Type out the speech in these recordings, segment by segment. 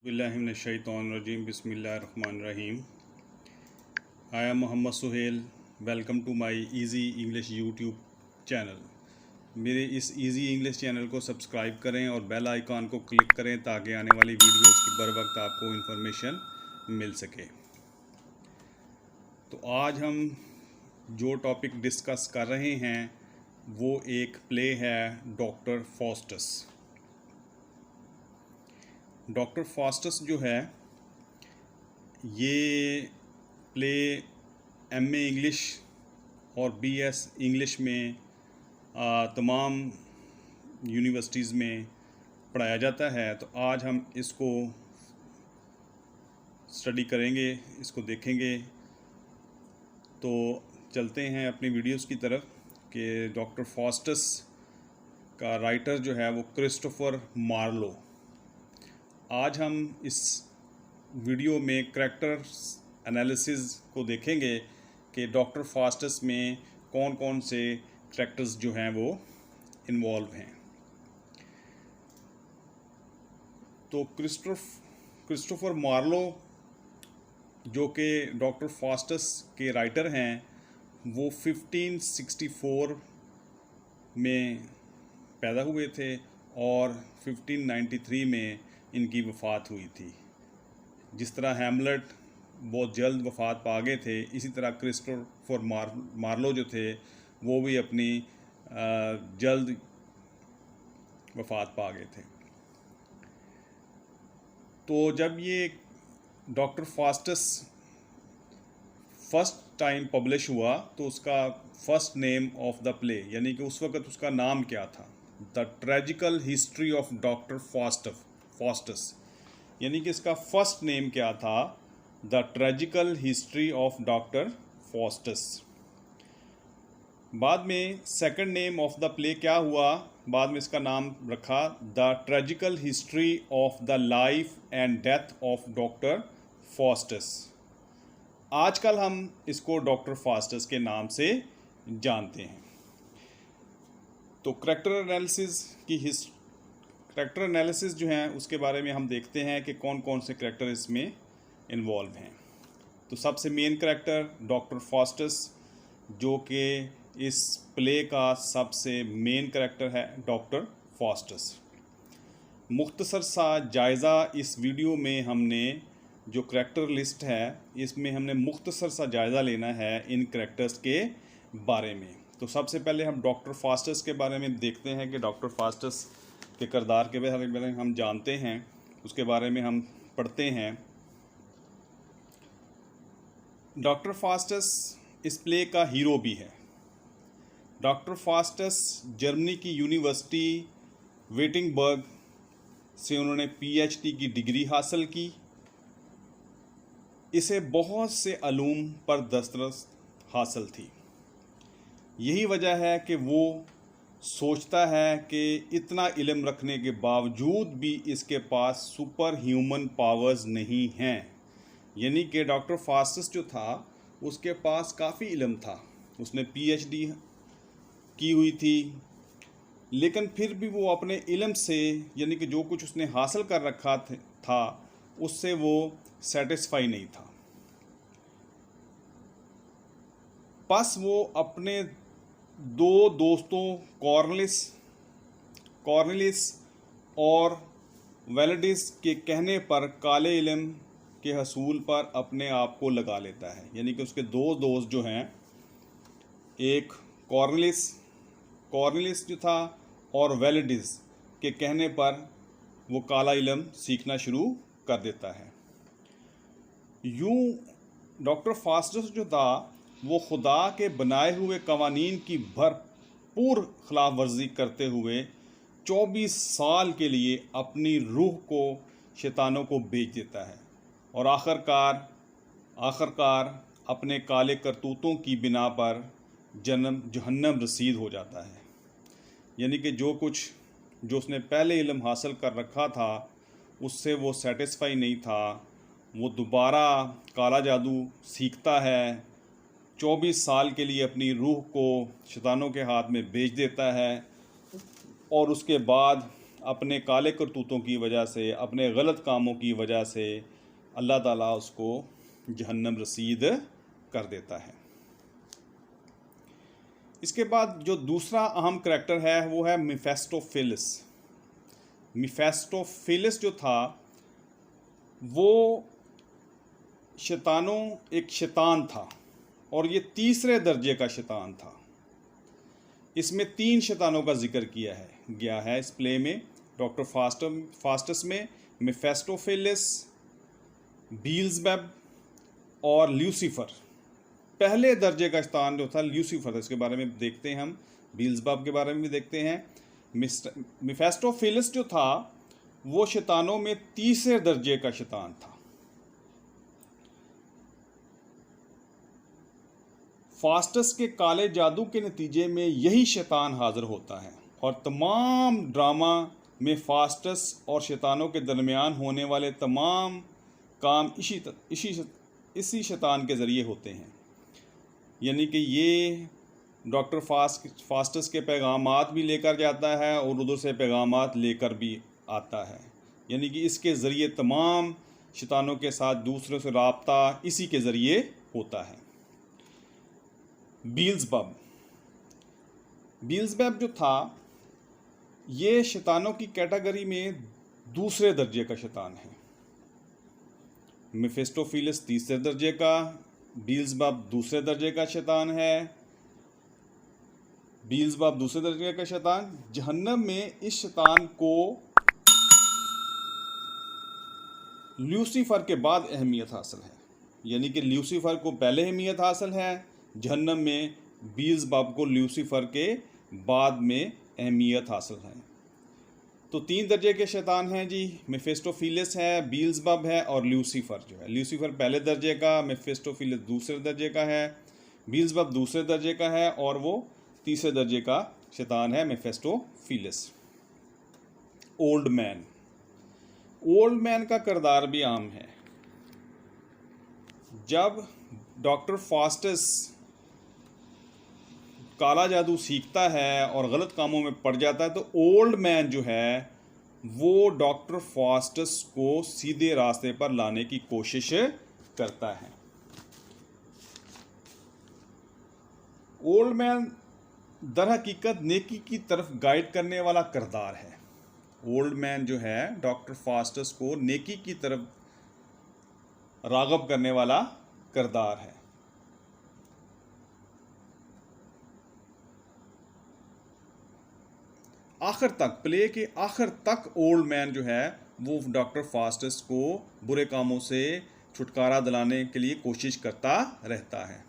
बिस्मिल्लाहिर्रहमानिर्रहीम बिस्मिल्लाहिर्रहमानिर्रहीम। I am Mohammad Suhail. Welcome to my easy English YouTube channel. मेरे इस इजी इंग्लिश चैनल को सब्सक्राइब करें और बेल आइकॉन को क्लिक करें ताकि आने वाली वीडियोस की बर वक्त आपको इन्फॉर्मेशन मिल सके। तो आज हम जो टॉपिक डिस्कस कर रहे हैं वो एक प्ले है डॉक्टर फॉस्टस। डॉक्टर फॉस्टस जो है ये प्ले एमए इंग्लिश और बीएस इंग्लिश में तमाम यूनिवर्सिटीज़ में पढ़ाया जाता है। तो आज हम इसको स्टडी करेंगे, इसको देखेंगे। तो चलते हैं अपनी वीडियोस की तरफ कि डॉक्टर फॉस्टस का राइटर जो है वो क्रिस्टोफर मार्लो। आज हम इस वीडियो में करैक्टर एनालिसिस को देखेंगे कि डॉक्टर फॉस्टस में कौन कौन से करैक्टर्स जो हैं वो इन्वॉल्व हैं। तो क्रिस्टोफर मार्लो जो कि डॉक्टर फॉस्टस के राइटर हैं वो 1564 में पैदा हुए थे और 1593 में इनकी वफ़ात हुई थी। जिस तरह हैमलेट बहुत जल्द वफ़ात पा गए थे, इसी तरह क्रिस्टोफर मार्लो जो थे वो भी अपनी जल्द वफ़ात पा गए थे। तो जब ये doctor Faustus first time publish हुआ तो उसका first name of the play यानी कि उस वक़्त उसका नाम क्या था, the tragical history of doctor Faustus, यानी कि इसका फर्स्ट नेम क्या था, the tragical history of doctor Faustus. बाद में second name of the play क्या हुआ, बाद में इसका नाम रखा the tragical history of the life and death of doctor Faustus. आजकल हम इसको डॉक्टर फॉस्टस के नाम से जानते हैं। तो करैक्टर एनालिसिस जो हैं उसके बारे में हम देखते हैं कि कौन कौन से करैक्टर इसमें इन्वॉल्व हैं। तो सबसे मेन करैक्टर डॉक्टर फॉस्टस जो कि इस प्ले का सबसे मेन करैक्टर है, डॉक्टर फॉस्टस। मुख्तसर सा जायज़ा इस वीडियो में हमने जो करैक्टर लिस्ट है इसमें हमने मुख्तसर सा जायज़ा लेना है इन करैक्टर्स के बारे में। तो सबसे पहले हम डॉक्टर फॉस्टस के बारे में देखते हैं कि डॉक्टर फॉस्टस के किरदार के बारे में हम जानते हैं, उसके बारे में हम पढ़ते हैं। डॉक्टर फॉस्टस इस प्ले का हीरो भी है। डॉक्टर फॉस्टस जर्मनी की यूनिवर्सिटी विटिंगबर्ग से उन्होंने पीएचडी की डिग्री हासिल की। इसे बहुत से अलूम पर दस्तरस हासिल थी। यही वजह है कि वो सोचता है कि इतना इल्म रखने के बावजूद भी इसके पास सुपर ह्यूमन पावर्स नहीं हैं। यानी कि डॉक्टर फॉस्टस जो था उसके पास काफ़ी इल्म था, उसने पीएचडी की हुई थी, लेकिन फिर भी वो अपने इल्म से यानी कि जो कुछ उसने हासिल कर रखा था उससे वो सेटिस्फाई नहीं था। बस वो अपने दो दोस्तों कॉर्नेलिस और वेलेडिस के कहने पर काले इल्म के हसूल पर अपने आप को लगा लेता है। यानी कि उसके दो दोस्त जो हैं, एक कॉर्नेलिस जो था और वेलेडिस के कहने पर वो काला इल्म सीखना शुरू कर देता है। यूं डॉक्टर फॉस्टस जो था वो खुदा के बनाए हुए कवानीन की भरपूर खिलाफ वर्जी करते हुए 24 साल के लिए अपनी रूह को शैतानों को बेच देता है और आखिरकार अपने काले करतूतों की बिना पर जहन्नम रसीद हो जाता है। यानी कि जो उसने पहले इल्म हासिल कर रखा था उससे वो सेटिस्फाई नहीं था। वो दोबारा काला जादू सीखता है, 24 साल के लिए अपनी रूह को शैतानों के हाथ में बेच देता है और उसके बाद अपने काले करतूतों की वजह से, अपने गलत कामों की वजह से अल्लाह ताला उसको जहन्नम रसीद कर देता है। इसके बाद जो दूसरा अहम करैक्टर है वो है मेफिस्टोफेलिस। मेफिस्टोफेलिस जो था वो एक शैतान था और ये तीसरे दर्जे का शैतान था। इसमें 3 शैतानों का जिक्र किया गया है इस प्ले में। डॉक्टर फास्टस में मेफिस्टोफेलिस, बील्ज़ेबब और ल्यूसीफर। पहले दर्जे का शैतान जो था ल्यूसीफर, इसके बारे में देखते हैं हम। बील्ज़ेबब के बारे में भी देखते हैं। मेफिस्टोफेलिस जो था वो शैतानों में तीसरे दर्जे का शैतान था। फास्टस के काले जादू के नतीजे में यही शैतान हाजिर होता है और तमाम ड्रामा में फास्टस और शैतानों के दरमियान होने वाले तमाम काम इसी शैतान के ज़रिए होते हैं। यानी कि ये डॉक्टर फास्टस के पैगामात भी लेकर जाता है और उधर से पैगामात लेकर भी आता है। यानी कि इसके ज़रिए तमाम शैतानों के साथ दूसरों से राब्ता इसी के ज़रिए होता है। बील्ज़ेबब जो था ये शैतानों की कैटेगरी में दूसरे दर्जे का शैतान है। मेफिस्टोफेलिस तीसरे दर्जे का, बील्ज़ेबब दूसरे दर्जे का शैतान है। बील्ज़ेबब दूसरे दर्जे का शैतान। जहन्नम में इस शैतान को ल्यूसीफर के बाद अहमियत हासिल है। यानी कि ल्यूसीफर को पहले अहमियत हासिल है, जहन्नम में बील्ज़ेबब को ल्यूसीफर के बाद में अहमियत हासिल है। तो 3 दर्जे के शैतान हैं जी, मेफिस्टोफेलिस है, बील्ज़ेबब है और ल्यूसीफर जो है। ल्यूसीफर पहले दर्जे का, मेफिस्टोफेलिस दूसरे दर्जे का है, बील्ज़ेबब दूसरे दर्जे का है और वो तीसरे दर्जे का शैतान है मेफिस्टोफेलिस। ओल्ड मैन का किरदार भी आम है। जब डॉक्टर फास्टस काला जादू सीखता है और गलत कामों में पड़ जाता है तो ओल्ड मैन जो है वो डॉक्टर फास्टस को सीधे रास्ते पर लाने की कोशिश करता है। ओल्ड मैन दर हकीकत नेकी की तरफ गाइड करने वाला किरदार है। ओल्ड मैन जो है डॉक्टर फास्टस को नेकी की तरफ राग़ब करने वाला किरदार है। आखिर तक, प्ले के आखिर तक ओल्ड मैन जो है वो डॉक्टर फास्टस को बुरे कामों से छुटकारा दिलाने के लिए कोशिश करता रहता है।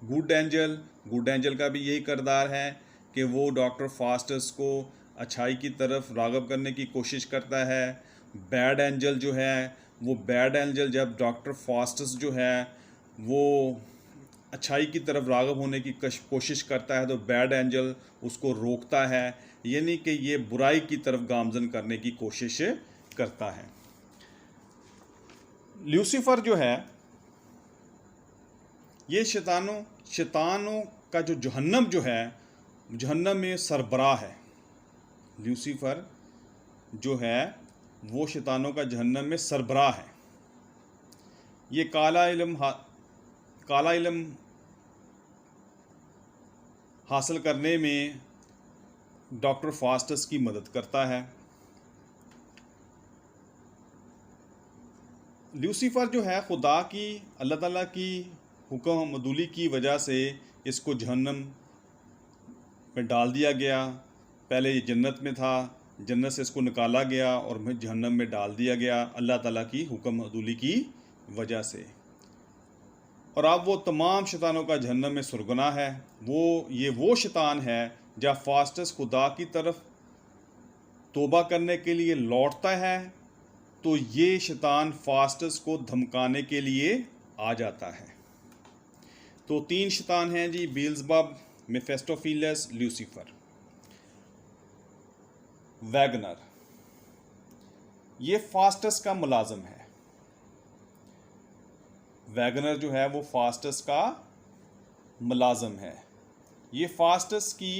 गुड एंजल का भी यही किरदार है कि वो डॉक्टर फास्टस को अच्छाई की तरफ राग़ब करने की कोशिश करता है। बैड एंजल जो है वो जब डॉक्टर फास्टस जो है वो अच्छाई की तरफ राग़ब होने की कोशिश करता है तो बैड एंजल उसको रोकता है। यानी कि ये बुराई की तरफ गामज़न करने की कोशिश करता है। ल्यूसीफर जो है ये शैतानों का जो जहन्नम जो है, जहन्नम में सरबराह है। ल्यूसीफर जो है वो शैतानों का जहन्नम में सरबराह है। ये काला इल्म हासिल करने में डॉक्टर फास्टस की मदद करता है। ल्यूसीफर जो है खुदा की, अल्लाह ताला की हुक्म अदूली की वजह से इसको जहन्नम में डाल दिया गया। पहले ये जन्नत में था, जन्नत से इसको निकाला गया और जहन्नम में डाल दिया गया अल्लाह ताला की हुक्म अदूली की वजह से। और अब वो तमाम शैतानों का जहन्नम में सुरगुना है। वो शैतान है जब फास्टस खुदा की तरफ तौबा करने के लिए लौटता है तो ये शैतान फास्टस को धमकाने के लिए आ जाता है। तो 3 शैतान हैं जी, बील्ज़ेबब, मेफिस्टोफेलिस, ल्यूसीफर। वैगनर ये फास्टस का मुलाजिम है। वैगनर जो है वो फास्टस का मुलाजिम है। ये फास्टस की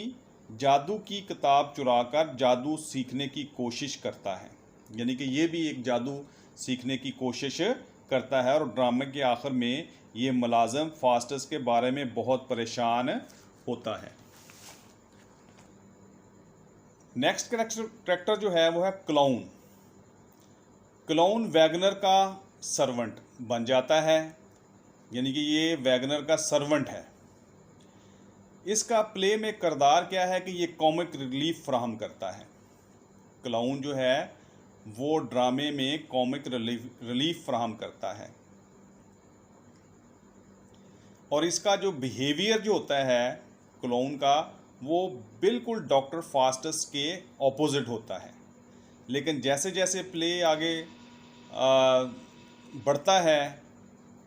जादू की किताब चुराकर जादू सीखने की कोशिश करता है। यानी कि ये भी एक जादू सीखने की कोशिश करता है और ड्रामे के आखिर में ये मुलाजिम फास्टस के बारे में बहुत परेशान होता है। नेक्स्ट करेक्टर जो है वो है क्लाउन। क्लाउन वैगनर का सर्वेंट बन जाता है, यानी कि ये वैगनर का सर्वेंट है। इसका प्ले में किरदार क्या है कि ये कॉमिक रिलीफ फराहम करता है। क्लाउन जो है वो ड्रामे में कॉमिक रिलीफ फराहम करता है और इसका जो बिहेवियर जो होता है क्लाउन का वो बिल्कुल डॉक्टर फास्टस के ऑपोजिट होता है। लेकिन जैसे जैसे प्ले आगे बढ़ता है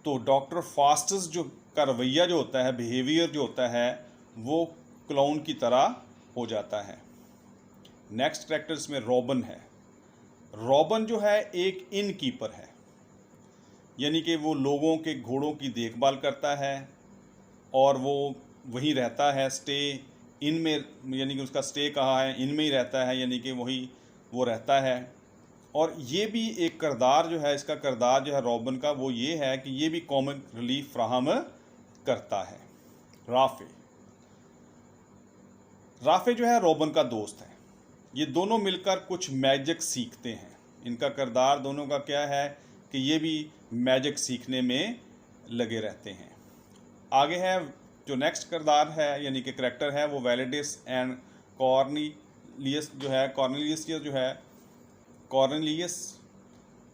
तो डॉक्टर फास्टस जो का रवैया जो होता है, बिहेवियर जो होता है, वो क्लाउन की तरह हो जाता है। नेक्स्ट कैरेक्टर इसमें रॉबिन है। रॉबिन जो है एक इन कीपर है, यानी कि वो लोगों के घोड़ों की देखभाल करता है और वो वहीं रहता है, स्टे इन में, यानी कि उसका स्टे कहाँ है, इन में ही रहता है, यानी कि वही वो रहता है। और ये भी एक किरदार जो है, इसका किरदार जो है रॉबिन का, वो ये है कि ये भी कॉमिक रिलीफ फ्राहम करता है। राफे जो है रॉबिन का दोस्त है। ये दोनों मिलकर कुछ मैजिक सीखते हैं। इनका किरदार दोनों का क्या है कि ये भी मैजिक सीखने में लगे रहते हैं। आगे है जो नेक्स्ट किरदार है, यानी कि करैक्टर है, वो वैलेडिस एंड कॉर्नेलियस जो है। कॉर्नेलियस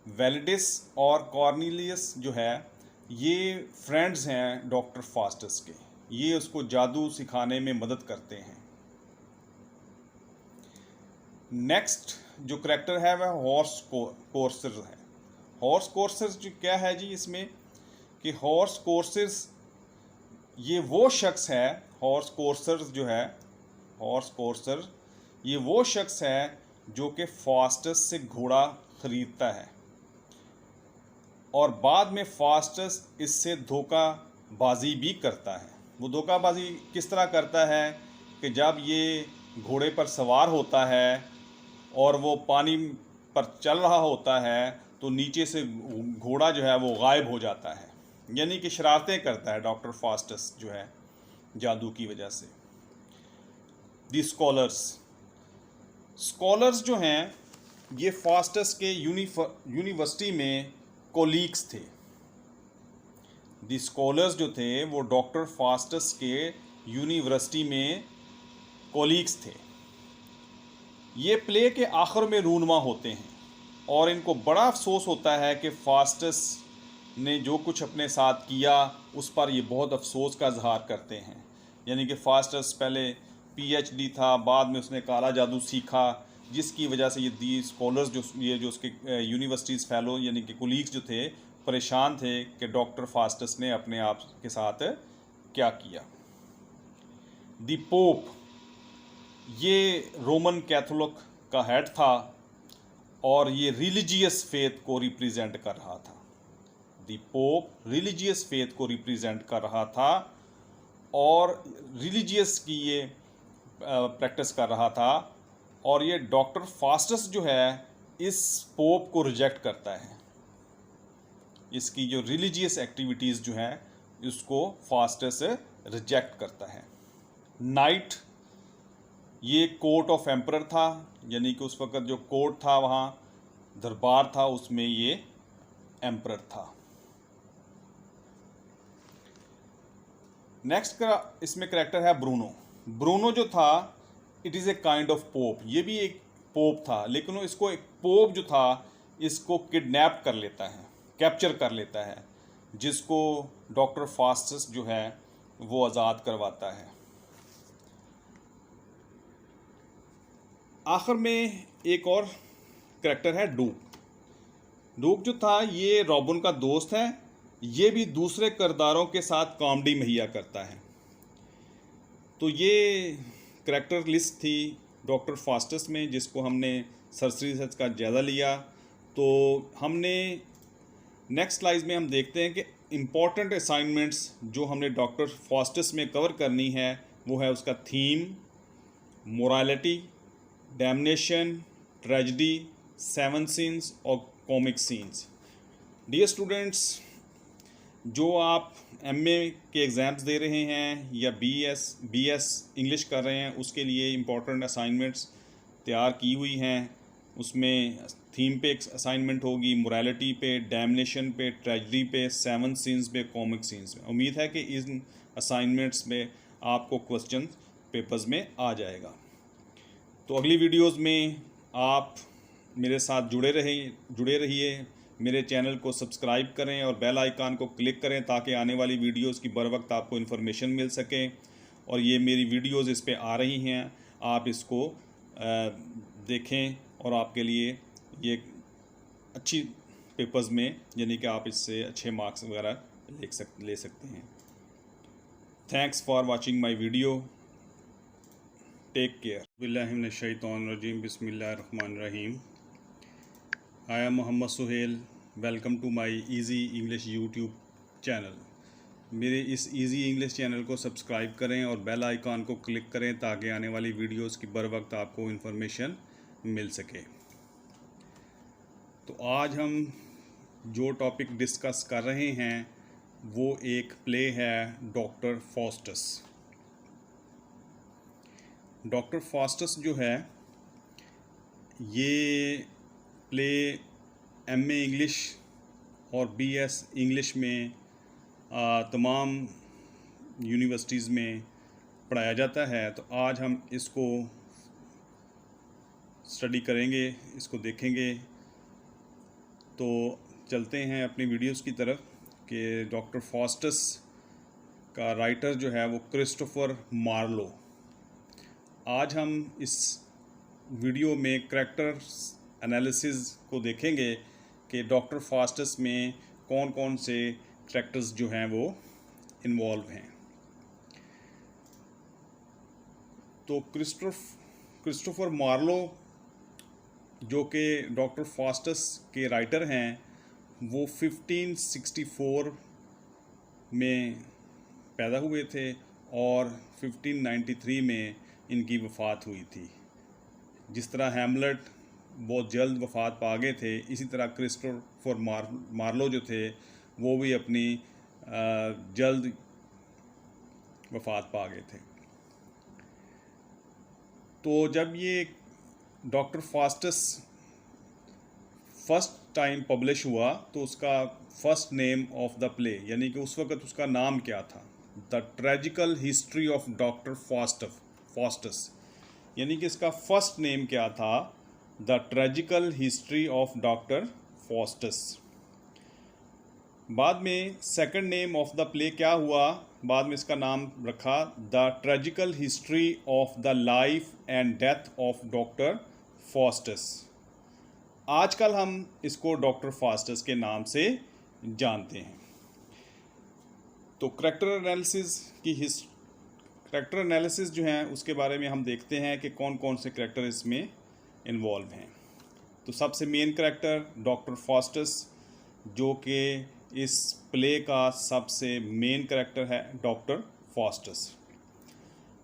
वैलेडिस और कॉर्नेलियस जो है ये फ्रेंड्स हैं डॉक्टर फास्टस के। ये उसको जादू सिखाने में मदद करते हैं। नेक्स्ट जो करैक्टर है वह हॉर्स कोर्सर है। हॉर्स कोर्सर जो क्या है जी इसमें कि हॉर्स कोर्सर ये वो शख्स है, हॉर्स कोर्सर ये वो शख्स है जो कि फास्टस से घोड़ा ख़रीदता है और बाद में फास्टस इससे धोखाबाजी भी करता है। वो धोखाबाजी किस तरह करता है कि जब ये घोड़े पर सवार होता है और वो पानी पर चल रहा होता है तो नीचे से घोड़ा जो है वो गायब हो जाता है, यानी कि शरारतें करता है डॉक्टर फास्टस जो है जादू की वजह से। दी स्कॉलर्स जो हैं ये फास्टस के यूनिवर्सिटी में कोलीग्स थे। दी स्कॉलर्स जो थे वो डॉक्टर फास्टस के यूनिवर्सिटी में कोलीग्स थे। ये प्ले के आखिर में रूनुमा होते हैं और इनको बड़ा अफसोस होता है कि फास्टस ने जो कुछ अपने साथ किया उस पर ये बहुत अफसोस का इजहार करते हैं। यानी कि फास्टस पहले PhD था, बाद में उसने काला जादू सीखा, जिसकी वजह से ये दी स्कॉलर्स जो उसके यूनिवर्सिटीज़ फेलो यानी कि कोलीग्स जो थे परेशान थे कि डॉक्टर फास्टस ने अपने आप के साथ क्या किया। दी पोप ये रोमन कैथोलिक का हेड था और ये रिलीजियस फेथ को रिप्रेजेंट कर रहा था। दी पोप रिलीजियस फेथ को रिप्रेजेंट कर रहा था और रिलीजियस की ये प्रैक्टिस कर रहा था और ये डॉक्टर फास्टस जो है इस पोप को रिजेक्ट करता है। इसकी जो रिलीजियस एक्टिविटीज़ जो हैं इसको फास्टस रिजेक्ट करता है। नाइट ये कोर्ट ऑफ एम्परर था, यानी कि उस वक़्त जो कोर्ट था वहाँ दरबार था उसमें ये एम्परर था। नेक्स्ट का इसमें करैक्टर है ब्रूनो जो था it is a kind of pope. ये भी एक पोप था, लेकिन इसको एक पोप जो था इसको किडनैप कर लेता है, कैप्चर कर लेता है, जिसको डॉक्टर फास्टस जो है वो आज़ाद करवाता है। आखिर में एक और करैक्टर है डूक जो था ये रॉबिन का दोस्त है। ये भी दूसरे किरदारों के साथ कॉमेडी मुहैया करता है। तो ये करैक्टर लिस्ट थी डॉक्टर फास्टस में जिसको हमने सरसरी सर्च का जायज़ा लिया। तो हमने नेक्स्ट स्लाइड में हम देखते हैं कि इम्पॉर्टेंट असाइनमेंट्स जो हमने डॉक्टर फास्टस में कवर करनी है वो है उसका theme, morality, damnation, tragedy, 7 scenes और कॉमिक सीन्स। डियर स्टूडेंट्स, जो आप एमए के एग्ज़ाम्स दे रहे हैं या बीएस इंग्लिश कर रहे हैं, उसके लिए इम्पोर्टेंट असाइनमेंट्स तैयार की हुई हैं। उसमें थीम पे एक असाइनमेंट होगी, मोरालिटी पे, डैमनेशन पे, ट्रेजिडी पे, 7 सीन्स पे, कॉमिक सीन्स पे। उम्मीद है कि इन असाइनमेंट्स में आपको क्वेश्चन पेपर्स में आ जाएगा। तो अगली वीडियोस में आप मेरे साथ जुड़े रहिए। मेरे चैनल को सब्सक्राइब करें और बेल आइकन को क्लिक करें ताकि आने वाली वीडियोस की बर वक्त आपको इन्फॉर्मेशन मिल सके। और ये मेरी वीडियोस इस पे आ रही हैं, आप इसको देखें और आपके लिए ये अच्छी पेपर्स में, यानी कि आप इससे अच्छे मार्क्स वगैरह ले सकते हैं। Thanks for watching my video. Take care. बिस्मिल्लाहिर्रहमानिर्रहीम, बिस्मिल्लाहिर्रहमानिर्रहीम। I am Mohammad Suhail. Welcome to my easy English YouTube channel. मेरे इस इजी इंग्लिश चैनल को सब्सक्राइब करें और बेल आइकन को क्लिक करें ताकि आने वाली वीडियोस की बर वक्त आपको इन्फॉर्मेशन मिल सके। तो आज हम जो टॉपिक डिस्कस कर रहे हैं वो एक प्ले है, डॉक्टर फॉस्टस। डॉक्टर फॉस्टस जो है, ये प्ले एमए इंग्लिश और बीएस इंग्लिश में तमाम यूनिवर्सिटीज़ में पढ़ाया जाता है। तो आज हम इसको स्टडी करेंगे, इसको देखेंगे। तो चलते हैं अपनी वीडियोस की तरफ कि डॉक्टर फॉस्टस का राइटर जो है वो क्रिस्टोफर मार्लो। आज हम इस वीडियो में करैक्टर एनालिसिस को देखेंगे कि डॉक्टर फॉस्टस में कौन कौन से करैक्टर्स जो हैं वो इन्वॉल्व हैं। तो क्रिस्टोफर मार्लो जो कि डॉक्टर फॉस्टस के राइटर हैं, वो 1564 में पैदा हुए थे और 1593 में इनकी वफ़ात हुई थी। जिस तरह हैमलेट बहुत जल्द वफ़ात पा गए थे, इसी तरह क्रिस्टोफर मार्लो जो थे वो भी अपनी जल्द वफ़ात पा गए थे। तो जब ये doctor Faustus first time publish हुआ तो उसका first name of the play, यानी कि उस वक़्त उसका नाम क्या था, the tragical history of doctor Faustus, यानी कि इसका फर्स्ट नेम क्या था, the tragical history of doctor Faustus. बाद में second name of the play क्या हुआ, बाद में इसका नाम रखा the tragical history of the life and death of doctor Faustus. आजकल हम इसको डॉक्टर फॉस्टस के नाम से जानते हैं। तो करैक्टर एनालिसिस जो है उसके बारे में हम देखते हैं कि कौन कौन से करैक्टर इसमें इन्वॉल्व हैं। तो सबसे मेन करैक्टर डॉक्टर फॉस्टस, जो कि इस प्ले का सबसे मेन करैक्टर है, डॉक्टर फॉस्टस।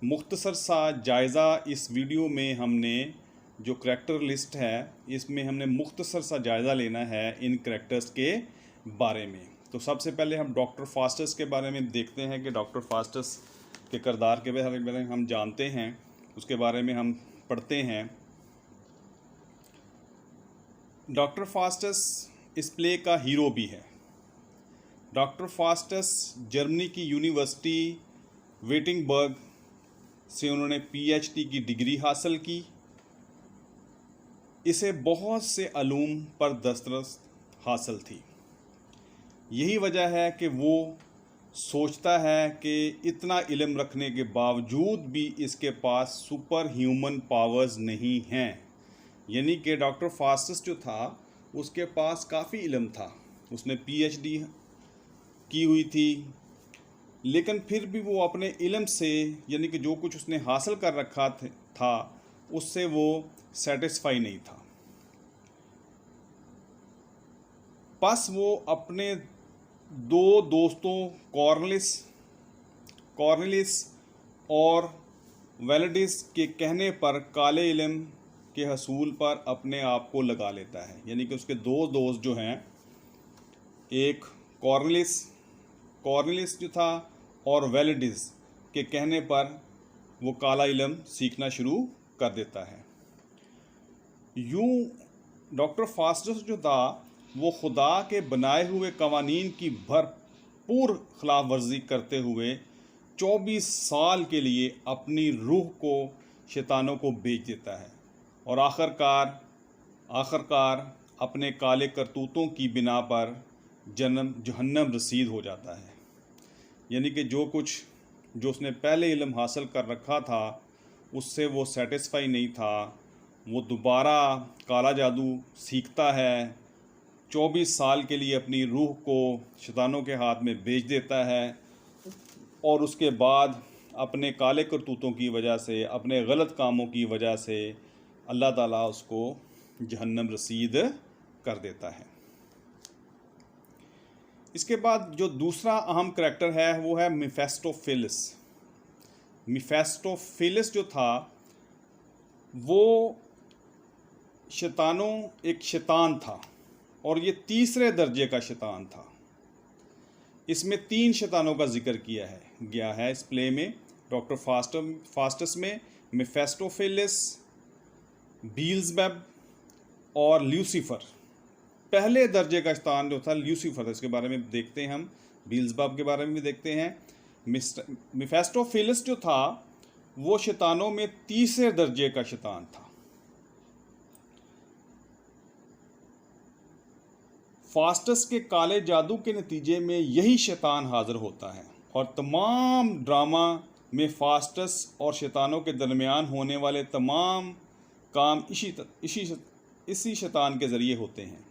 मुख्तसर सा जायज़ा इस वीडियो में हमने जो करैक्टर लिस्ट है, इसमें हमने मुख्तसर सा जायज़ा लेना है इन करैक्टर्स के बारे में। तो सबसे पहले हम डॉक्टर फॉस्टस के बारे में देखते हैं कि डॉक्टर फॉस्टस के किरदार के बारे में हम जानते हैं, उसके बारे में हम पढ़ते हैं। डॉक्टर फॉस्टस इस प्ले का हीरो भी है। डॉक्टर फॉस्टस जर्मनी की यूनिवर्सिटी विटिंगबर्ग से उन्होंने पीएचडी की डिग्री हासिल की। इसे बहुत से अलूम पर दस्तरस हासिल थी। यही वजह है कि वो सोचता है कि इतना इल्म रखने के बावजूद भी इसके पास सुपर ह्यूमन पावर्स नहीं हैं। यानी कि डॉक्टर फॉस्टस जो था उसके पास काफ़ी इल्म था, उसने पीएचडी की हुई थी, लेकिन फिर भी वो अपने इल्म से, यानी कि जो कुछ उसने हासिल कर रखा था उससे वो सेटिस्फाई नहीं था। बस वो अपने दो दोस्तों कॉर्नेलिस और वैलिडिस के कहने पर काले इल्म के हसूल पर अपने आप को लगा लेता है। यानी कि उसके दो दोस्त जो हैं, एक कॉर्नेलिस जो था और वैलिडिस के कहने पर वो काला इल्म सीखना शुरू कर देता है। यूं डॉक्टर फास्टस जो था वो खुदा के बनाए हुए कवानीन की भरपूर खिलाफ वर्जी करते हुए 24 साल के लिए अपनी रूह को शैतानों को बेच देता है और आखिरकार अपने काले करतूतों की बिना पर जहन्नम रसीद हो जाता है। यानी कि जो उसने पहले इल्म हासिल कर रखा था उससे वो सेटिस्फाई नहीं था, वो दोबारा काला जादू सीखता है, 24 साल के लिए अपनी रूह को शैतानों के हाथ में बेच देता है और उसके बाद अपने काले करतूतों की वजह से, अपने गलत कामों की वजह से अल्लाह ताला उसको जहन्नम रसीद कर देता है। इसके बाद जो दूसरा अहम करैक्टर है वो है मेफिस्टोफेलिस। मेफिस्टोफेलिस जो था वो एक शैतान था और ये तीसरे दर्जे का शैतान था। इसमें 3 शैतानों का जिक्र किया गया है इस प्ले में। डॉक्टर फास्टस में मेफिस्टोफेलिस, बील्ज़ेबब और ल्यूसीफर। पहले दर्जे का शैतान जो था ल्यूसीफर था, इसके बारे में देखते हैं हम। बील्ज़ेबब के बारे में भी देखते हैं। मेफिस्टोफेलिस जो था वो शैतानों में तीसरे दर्जे का शैतान था। फास्टस के काले जादू के नतीजे में यही शैतान हाजिर होता है और तमाम ड्रामा में फास्टस और शैतानों के दरमियान होने वाले तमाम काम इसी शैतान के ज़रिए होते हैं।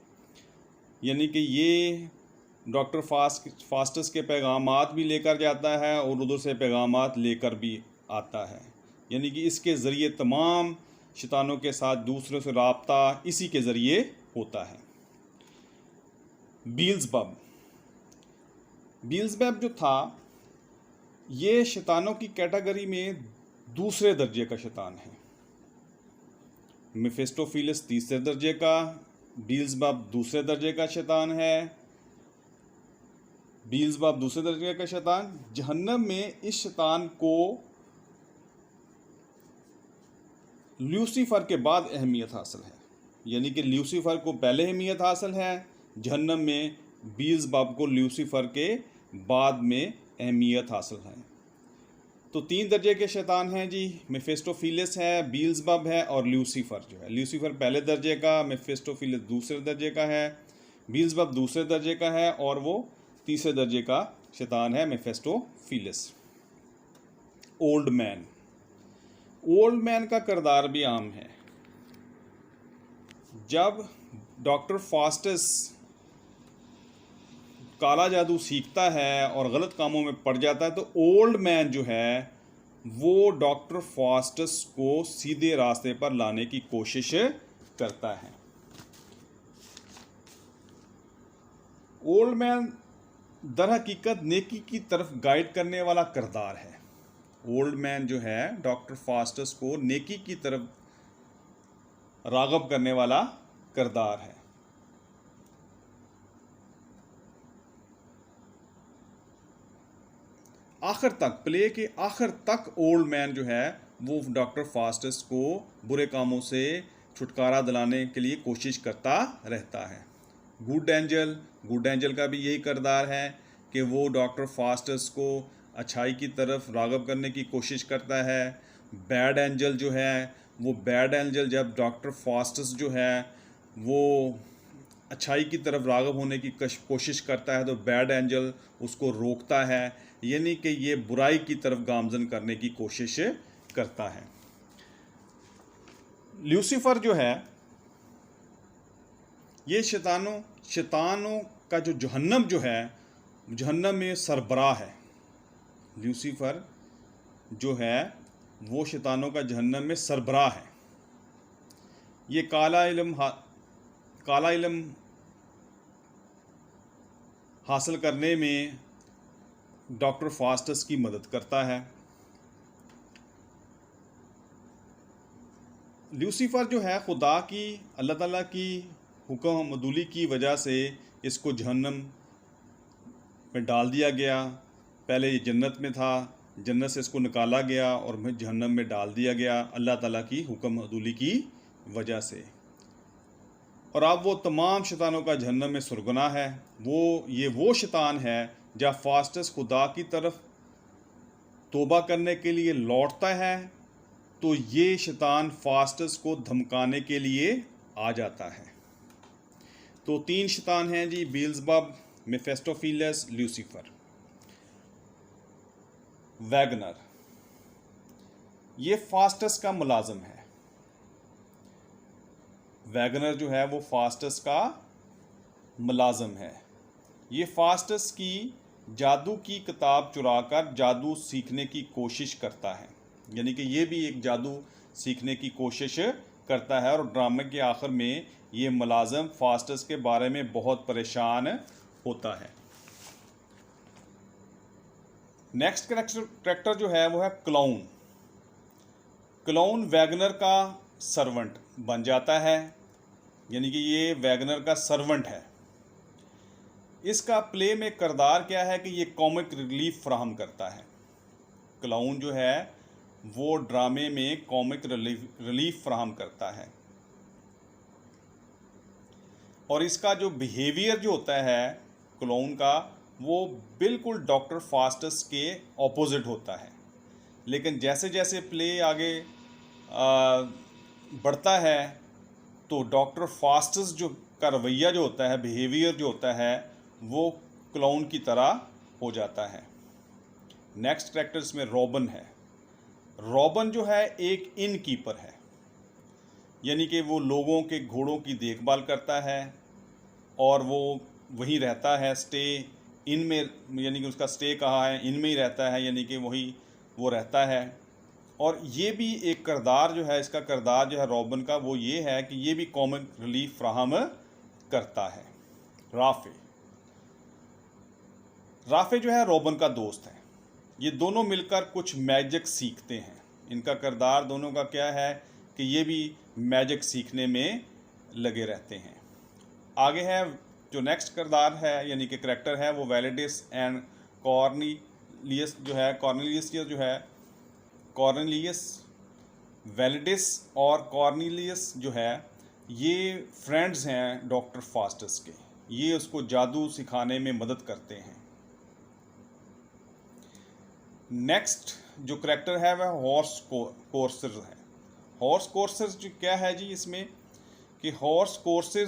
यानी कि ये डॉक्टर फास्टस के पैगामात भी लेकर जाता है और उधर से पैगामात लेकर भी आता है। यानी कि इसके ज़रिए तमाम शैतानों के साथ दूसरों से राब्ता इसी के ज़रिए होता है। बील्ज़ेबब जो था ये शैतानों की कैटेगरी में दूसरे दर्जे का शैतान है। मेफिस्टोफेलिस तीसरे दर्जे का, बील्ज़ेबब दूसरे दर्जे का शैतान है। बील्ज़ेबब दूसरे दर्जे का शैतान। जहन्नम में इस शैतान को ल्यूसीफर के बाद अहमियत हासिल है। यानी कि ल्यूसीफर को पहले अहमियत हासिल है, जहन्नम में बील्ज़ेबब को ल्यूसीफर के बाद में अहमियत हासिल है। तो 3 दर्जे के शैतान हैं जी, मेफिस्टोफेलिस है, बील्ज़ेबब है और ल्यूसीफर जो है। ल्यूसीफर पहले दर्जे का, मेफिस्टोफेलिस दूसरे दर्जे का है, बील्ज़ेबब दूसरे दर्जे का है और वो तीसरे दर्जे का शैतान है मेफिस्टोफेलिस। ओल्ड मैन का किरदार भी आम है। जब डॉक्टर फास्टस काला जादू सीखता है और गलत कामों में पड़ जाता है तो ओल्ड मैन जो है वो डॉक्टर फास्टस को सीधे रास्ते पर लाने की कोशिश करता है। ओल्ड मैन दर हकीकत नेकी की तरफ गाइड करने वाला किरदार है। ओल्ड मैन जो है डॉक्टर फास्टस को नेकी की तरफ राग़ब करने वाला किरदार है। आखिर तक, प्ले के आखिर तक ओल्ड मैन जो है वो डॉक्टर फास्टस को बुरे कामों से छुटकारा दिलाने के लिए कोशिश करता रहता है। गुड एंजल का भी यही किरदार है कि वो डॉक्टर फास्टस को अच्छाई की तरफ राग़ब करने की कोशिश करता है। बैड एंजल जो है वो जब डॉक्टर फास्टस जो है वो अच्छाई की तरफ राग़ब होने की कोशिश करता है तो बैड एंजल उसको रोकता है। यानी कि ये बुराई की तरफ गामज़न करने की कोशिश करता है। ल्यूसीफर जो है ये शैतानों का जो जहन्नम जो है, जहन्नम में सरबराह है। ल्यूसीफर जो है वो शैतानों का जहन्नम में सरबराह है। ये काला इल्म हासिल करने में डॉक्टर फास्टस की मदद करता है। लूसीफ़र जो है खुदा की, अल्लाह ताला की हुक्म अदूली की वजह से इसको जहन्नम में डाल दिया गया। पहले ये जन्नत में था, जन्नत से इसको निकाला गया और फिर जहन्नम में डाल दिया गया अल्लाह ताला की हुक्म अदूली की वजह से। और अब वो तमाम शैतानों का जहन्नम में सुरगना है। वो शैतान है जब फास्टस खुदा की तरफ तौबा करने के लिए लौटता है तो ये शैतान फास्टस को धमकाने के लिए आ जाता है। तो 3 शैतान हैं जी, बेल्ज़ेबुब, मेफिस्टोफेलेस, लूसीफर। वैगनर ये फास्टस का मुलाजिम है। वैगनर जो है वो फास्टस का मुलाजिम है। ये फास्टस की जादू की किताब चुराकर जादू सीखने की कोशिश करता है, यानी कि ये भी एक जादू सीखने की कोशिश करता है। और ड्रामे के आखिर में ये मुलाजिम फास्टस के बारे में बहुत परेशान होता है। नेक्स्ट करेक्टर जो है वो है क्लाउन। क्लाउन वैगनर का सर्वेंट बन जाता है, यानी कि ये वैगनर का सर्वेंट है। इसका प्ले में किरदार क्या है कि ये कॉमिक रिलीफ फराहम करता है। क्लाउन जो है वो ड्रामे में कॉमिक रिलीफ फराहम करता है। और इसका जो बिहेवियर जो होता है क्लाउन का, वो बिल्कुल डॉक्टर फास्टस के ऑपोजिट होता है। लेकिन जैसे जैसे प्ले आगे बढ़ता है तो डॉक्टर फास्टस जो का रवैया जो होता है, बिहेवियर जो होता है, वो क्लाउन की तरह हो जाता है। नेक्स्ट कैरेक्टर इसमें रॉबिन है। रॉबिन जो है एक इन कीपर है, यानी कि वो लोगों के घोड़ों की देखभाल करता है और वो वहीं रहता है, स्टे इन में, यानी कि उसका स्टे कहाँ है, इन में ही रहता है, यानी कि वही वो रहता है। और ये भी एक किरदार जो है, इसका किरदार जो है रॉबिन का, वो ये है कि ये भी कॉमिक रिलीफ फराहम करता है। राफे जो है रॉबिन का दोस्त है। ये दोनों मिलकर कुछ मैजिक सीखते हैं। इनका किरदार दोनों का क्या है कि ये भी मैजिक सीखने में लगे रहते हैं। आगे है जो नेक्स्ट किरदार है, यानी कि करेक्टर है, वो वैलिडिस एंड कॉर्नेलियस जो है। कॉर्नेलियस वैलिडिस और कॉर्नेलियस जो है ये फ्रेंड्स हैं डॉक्टर फास्टस के। ये उसको जादू सिखाने में मदद करते हैं। नेक्स्ट जो करेक्टर है वह हॉर्स कोर्सर है। हॉर्स कोर्सर जो क्या है जी इसमें कि हॉर्स कोर्सर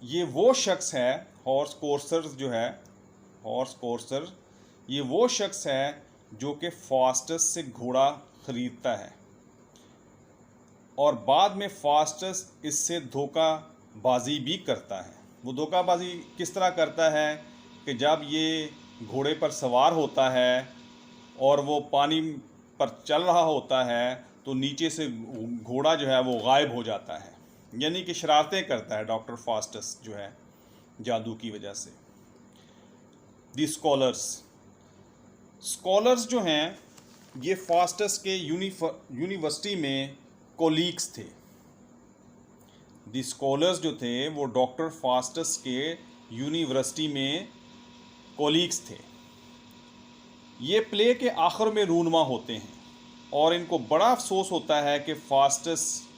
ये वो शख्स है, हॉर्स कोर्सर ये वो शख्स है जो कि फास्टस से घोड़ा ख़रीदता है और बाद में फास्टस इससे धोखाबाजी भी करता है। वो धोखाबाजी किस तरह करता है कि जब ये घोड़े पर सवार होता है और वो पानी पर चल रहा होता है तो नीचे से घोड़ा जो है वो गायब हो जाता है, यानी कि शरारतें करता है डॉक्टर फास्टस जो है जादू की वजह से। दी स्कॉलर्स जो हैं ये फास्टस के यूनिवर्सिटी में कोलीग्स थे। दी स्कॉलर्स जो थे वो डॉक्टर फास्टस के यूनिवर्सिटी में कोलीग्स थे। ये प्ले के आखिर में रूनुमा होते हैं और इनको बड़ा अफसोस होता है कि फास्टस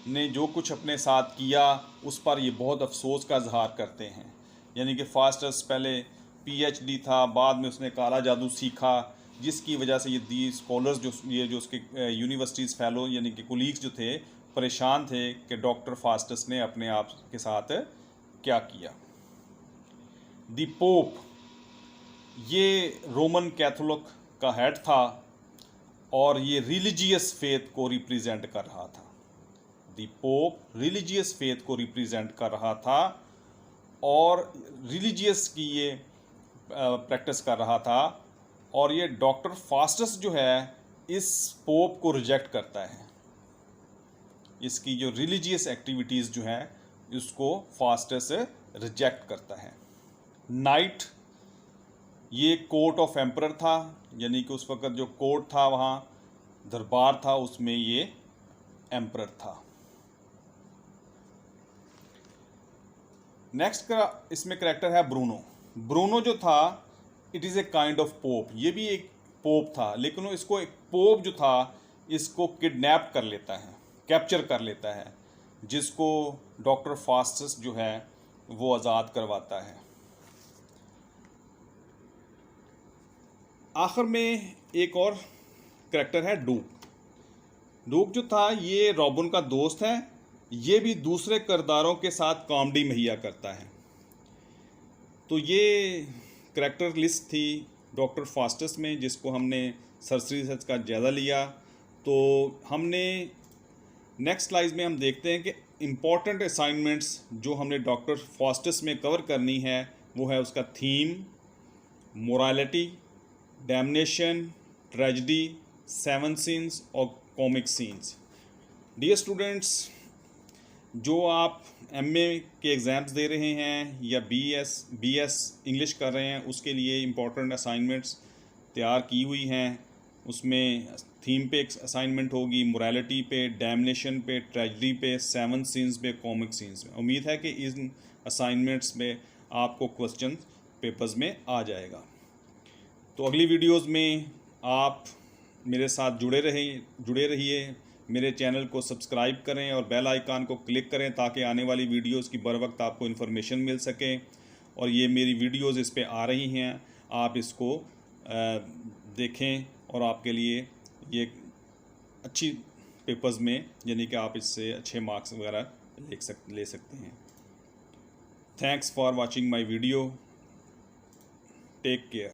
ने जो कुछ अपने साथ किया उस पर ये बहुत अफसोस का इजहार करते हैं। यानी कि फास्टस पहले PhD था, बाद में उसने काला जादू सीखा, जिसकी वजह से ये दी स्कॉलर्स जो उसके यूनिवर्सिटीज़ फेलो यानी कि कोलीग्स जो थे परेशान थे कि डॉक्टर फास्टस ने अपने आप के साथ क्या किया। दी पोप ये रोमन कैथोलिक का हेड था और ये रिलीजियस फेथ को रिप्रेजेंट कर रहा था। दी पोप रिलीजियस फेथ को रिप्रेजेंट कर रहा था और रिलीजियस की ये प्रैक्टिस कर रहा था। और ये डॉक्टर फास्टस जो है इस पोप को रिजेक्ट करता है, इसकी जो रिलीजियस एक्टिविटीज़ जो हैं इसको फास्टस रिजेक्ट करता है। नाइट ये कोर्ट ऑफ एम्परर था, यानी कि उस वक़्त जो कोर्ट था वहाँ दरबार था उसमें ये एम्परर था। नेक्स्ट का इसमें करेक्टर है ब्रूनो। ब्रूनो जो था it is a kind of pope, ये भी एक पोप था, लेकिन इसको एक पोप जो था इसको किडनैप कर लेता है, कैप्चर कर लेता है, जिसको डॉक्टर फास्टस जो है वो आज़ाद करवाता है। आखिर में एक और करेक्टर है डूक। डूक जो था ये रॉबिन का दोस्त है, ये भी दूसरे किरदारों के साथ कॉमेडी मुहैया करता है। तो ये करेक्टर लिस्ट थी डॉक्टर फास्टस में, जिसको हमने सरसरी रिसर्च का जायज़ा लिया। तो हमने नेक्स्ट स्लाइड में हम देखते हैं कि इम्पॉर्टेंट असाइनमेंट्स जो हमने डॉक्टर फास्टस में कवर करनी है वो है उसका theme, morality, damnation, tragedy, 7 scenes और कॉमिक सीन्स। डियर स्टूडेंट्स, जो आप एमए के एग्ज़ाम्स दे रहे हैं या बीएस इंग्लिश कर रहे हैं, उसके लिए इम्पोर्टेंट असाइनमेंट्स तैयार की हुई हैं। उसमें थीम पे एक असाइनमेंट होगी, मोरालिटी पे, डैमनेशन पे, ट्रेजिडी पे, 7 सीन्स पे, कॉमिक सीन्स पे। उम्मीद है कि इन असाइनमेंट्स में आपको क्वेश्चन पेपर्स में आ जाएगा। तो अगली वीडियोज़ में आप मेरे साथ जुड़े रहिए। मेरे चैनल को सब्सक्राइब करें और बेल आइकन को क्लिक करें ताकि आने वाली वीडियोस की बर वक्त आपको इन्फॉर्मेशन मिल सके। और ये मेरी वीडियोस इस पे आ रही हैं, आप इसको देखें और आपके लिए ये अच्छी पेपर्स में यानी कि आप इससे अच्छे मार्क्स वगैरह ले सकते हैं। Thanks for watching my video. Take care.